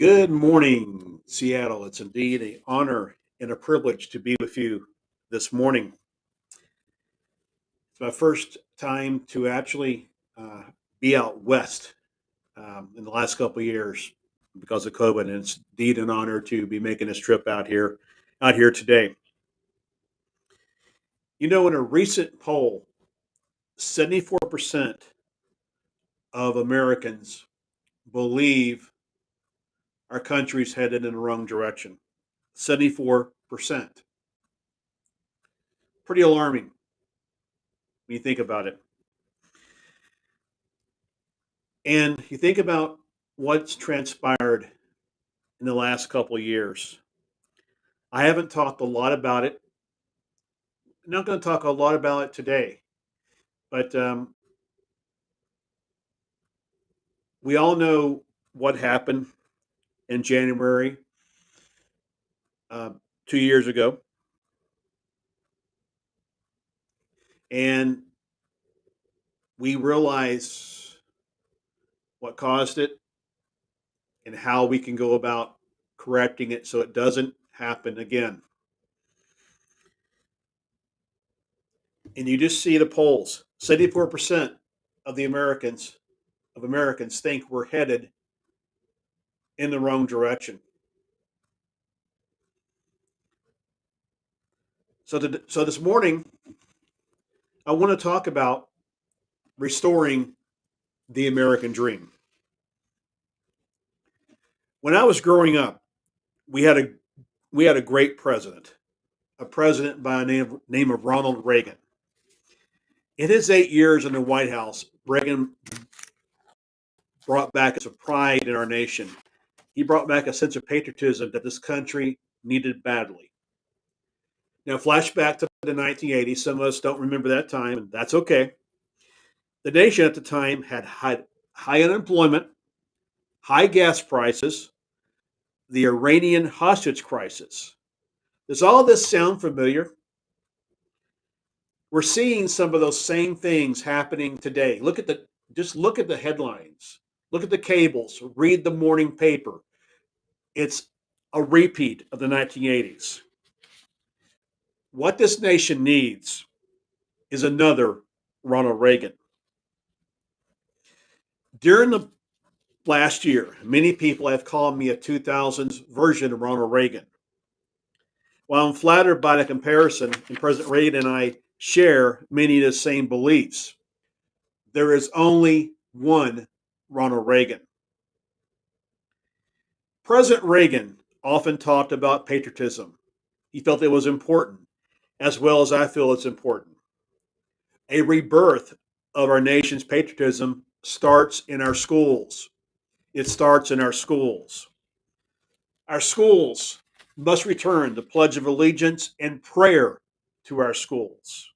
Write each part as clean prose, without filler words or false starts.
Good morning, Seattle. It's indeed an honor and a privilege to be with you this morning. It's my first time to actually uh, be out west in the last couple of years because of COVID, and it's indeed an honor to be making this trip out here today. In a recent poll, 74% of Americans believe our country's headed in the wrong direction. 74%. Pretty alarming when you think about it. And you think about what's transpired in the last couple of years. I haven't talked a lot about it. I'm not going to talk a lot about it today, but we all know what happened in January uh, 2 years ago, and we realize what caused it and how we can go about correcting it so it doesn't happen again. And you just see the polls: 74% of the Americans think we're headed in the wrong direction. So this morning, I want to talk about restoring the American dream. When I was growing up, we had a we had a great president, a president by the name of Ronald Reagan. In his 8 years in the White House, Reagan brought back a sense of pride in our nation. He brought back a sense of patriotism that this country needed badly. Now, flashback to the 1980s. Some of us don't remember that time, and that's okay. The nation at the time had high unemployment, high gas prices, the Iranian hostage crisis. Does all this sound familiar? We're seeing some of those same things happening today. Look at the headlines. Look at the cables. Read the morning paper. It's a repeat of the 1980s. What this nation needs is another Ronald Reagan. During the last year, many people have called me a 2000s version of Ronald Reagan. While I'm flattered by the comparison, and President Reagan and I share many of the same beliefs, there is only one Ronald Reagan. President Reagan often talked about patriotism. He felt it was important, as well as I feel it's important. A rebirth of our nation's patriotism starts in our schools. It starts in our schools. Our schools must return the Pledge of Allegiance and prayer to our schools.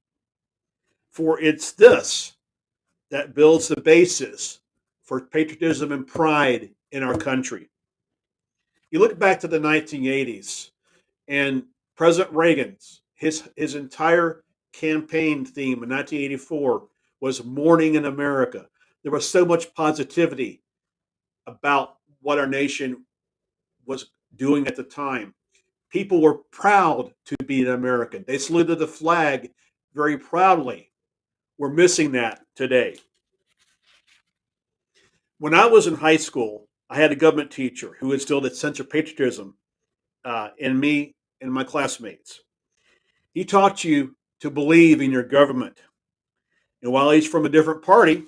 For it's this that builds the basis for patriotism and pride in our country. You look back to the 1980s and President Reagan's his entire campaign theme in 1984 was Morning in America. There was so much positivity about what our nation was doing at the time. People were proud to be an American. They saluted the flag very proudly. We're missing that today. When I was in high school, I had a government teacher who instilled a sense of patriotism in me and my classmates. He taught you to believe in your government. And while he's from a different party,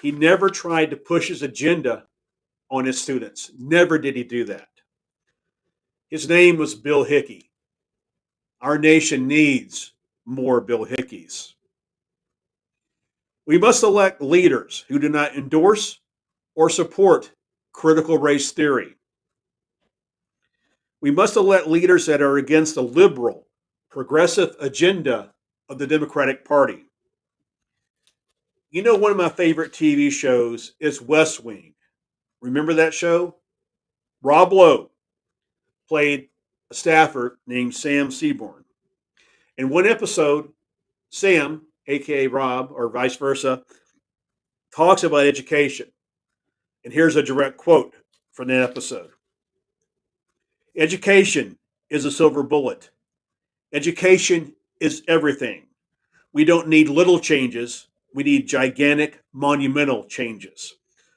he never tried to push his agenda on his students. Never did he do that. His name was Bill Hickey. Our nation needs more Bill Hickeys. We must elect leaders who do not endorse or support critical race theory. We must elect leaders that are against the liberal, progressive agenda of the Democratic Party. One of my favorite TV shows is West Wing. Remember that show? Rob Lowe played a staffer named Sam Seaborn. In one episode, Sam, aka Rob, or vice versa, talks about education. And here's a direct quote from that episode. Education is a silver bullet. Education is everything. We don't need little changes. We need gigantic, monumental changes.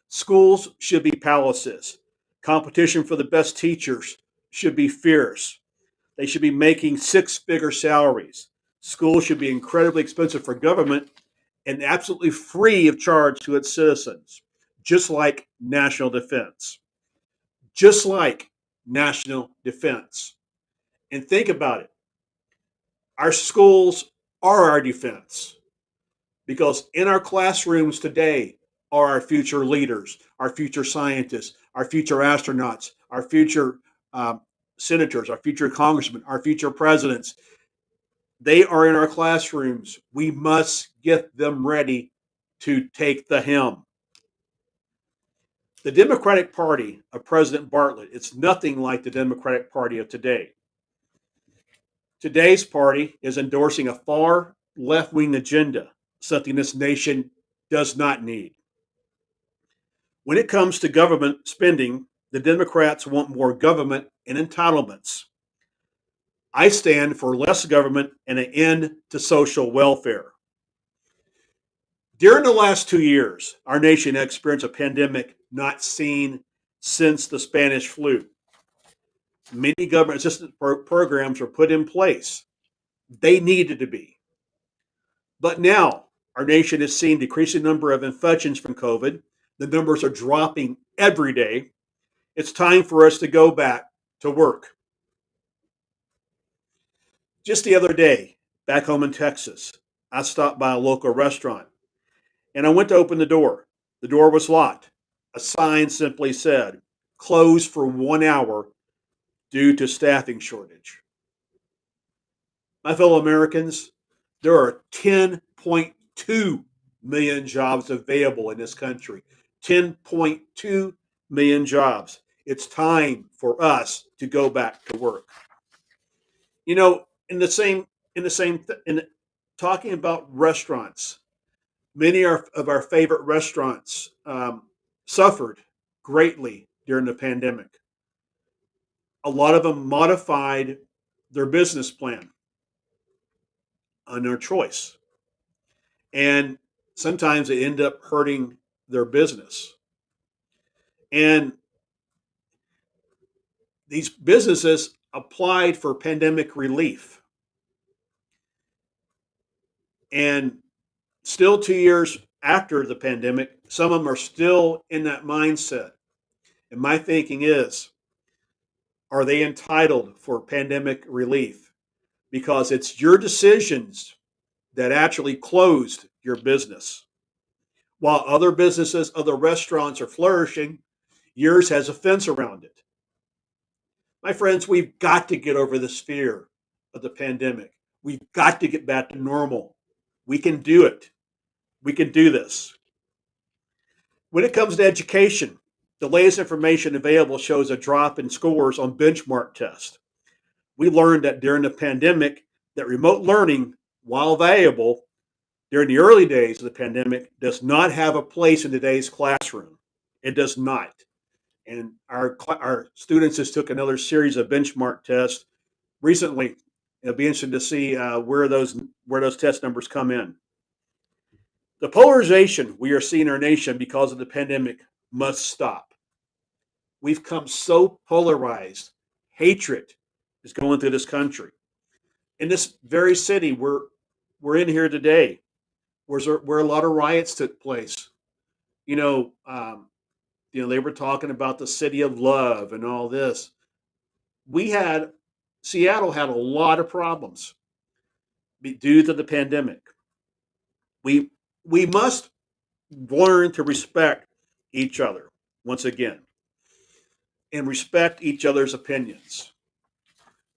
Schools should be palaces. Competition for the best teachers should be fierce. They should be making six-figure salaries. Schools should be incredibly expensive for government and absolutely free of charge to its citizens, just like national defense. Just like national defense. And think about it. Our schools are our defense because in our classrooms today are our future leaders, our future scientists, our future astronauts, our future senators, our future congressmen, our future presidents. They are in our classrooms. We must get them ready to take the helm. The Democratic Party of President Bartlett, it's nothing like the Democratic Party of today. Today's party is endorsing a far left-wing agenda, something this nation does not need. When it comes to government spending, the Democrats want more government and entitlements. I stand for less government and an end to social welfare. During the last 2 years, our nation experienced a pandemic not seen since the Spanish flu. Many government assistance programs were put in place. They needed to be. But now, our nation has seen decreasing number of infections from COVID. The numbers are dropping every day. It's time for us to go back to work. Just the other day, back home in Texas, I stopped by a local restaurant and I went to open the door. The door was locked. A sign simply said, closed for 1 hour due to staffing shortage. My fellow Americans, there are 10.2 million jobs available in this country. 10.2 million jobs. It's time for us to go back to work. You know, in talking about restaurants, many of our favorite restaurants suffered greatly during the pandemic. A lot of them modified their business plan on their choice. And sometimes they end up hurting their business. And these businesses applied for pandemic relief. And still 2 years after the pandemic, some of them are still in that mindset. And my thinking is, are they entitled for pandemic relief? Because it's your decisions that actually closed your business. While other businesses, other restaurants are flourishing, yours has a fence around it. My friends, we've got to get over this fear of the pandemic. We've got to get back to normal. We can do it. We can do this. When it comes to education, the latest information available shows a drop in scores on benchmark tests. We learned that during the pandemic that remote learning, while valuable during the early days of the pandemic, does not have a place in today's classroom. It does not. And our students just took another series of benchmark tests recently. It'll be interesting to see where those test numbers come in. The polarization we are seeing in our nation because of the pandemic must stop. We've come so polarized. Hatred is going through this country. In this very city we're in here today, where a lot of riots took place. You know, they were talking about the city of love and all this. Seattle had a lot of problems due to the pandemic. We we must learn to respect each other once again and respect each other's opinions.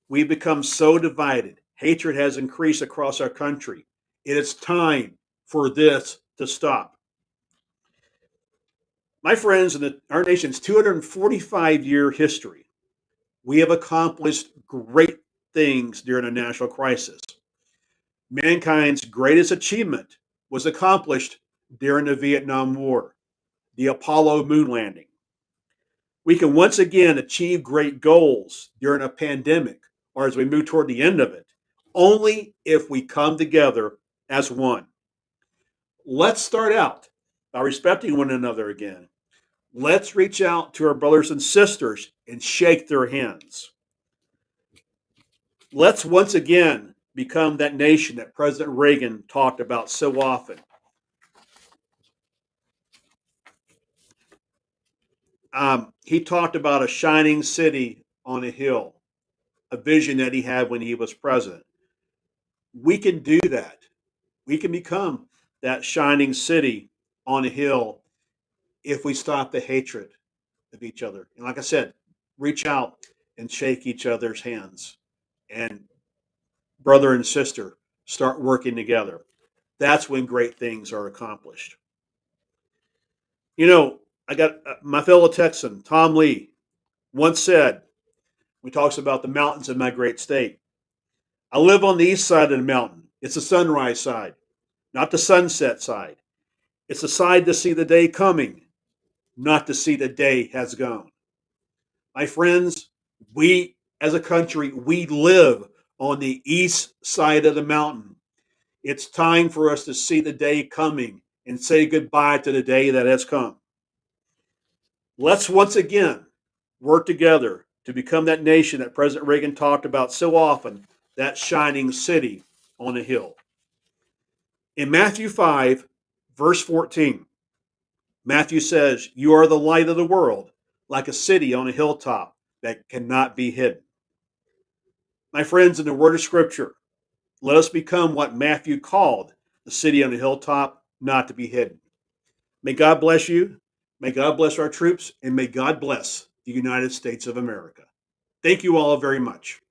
We've become so divided. Hatred has increased across our country. It is time for this to stop. My friends, in our nation's 245-year history, we have accomplished great things during a national crisis. Mankind's greatest achievement was accomplished during the Vietnam War, the Apollo moon landing. We can once again achieve great goals during a pandemic or as we move toward the end of it only if we come together as one. Let's start out by respecting one another again. Let's reach out to our brothers and sisters and shake their hands. Let's once again become that nation that President Reagan talked about so often. He talked about a shining city on a hill, a vision that he had when he was president. We can do that. We can become that shining city on a hill if we stop the hatred of each other. And like I said, reach out and shake each other's hands. And brother and sister start working together. That's when great things are accomplished. You know, I got my fellow Texan, Tom Lee, once said, he talks about the mountains in my great state. I live on the east side of the mountain. It's the sunrise side, not the sunset side. It's the side to see the day coming, not to see the day has gone. My friends, we as a country, we live on the east side of the mountain. It's time for us to see the day coming and say goodbye to the day that has come. Let's once again work together to become that nation that President Reagan talked about so often, that shining city on a hill. In Matthew 5, verse 14, Matthew says, "You are the light of the world, like a city on a hilltop that cannot be hidden." My friends, in the word of Scripture, let us become what Matthew called the city on a hilltop, not to be hidden. May God bless you. May God bless our troops, and may God bless the United States of America. Thank you all very much.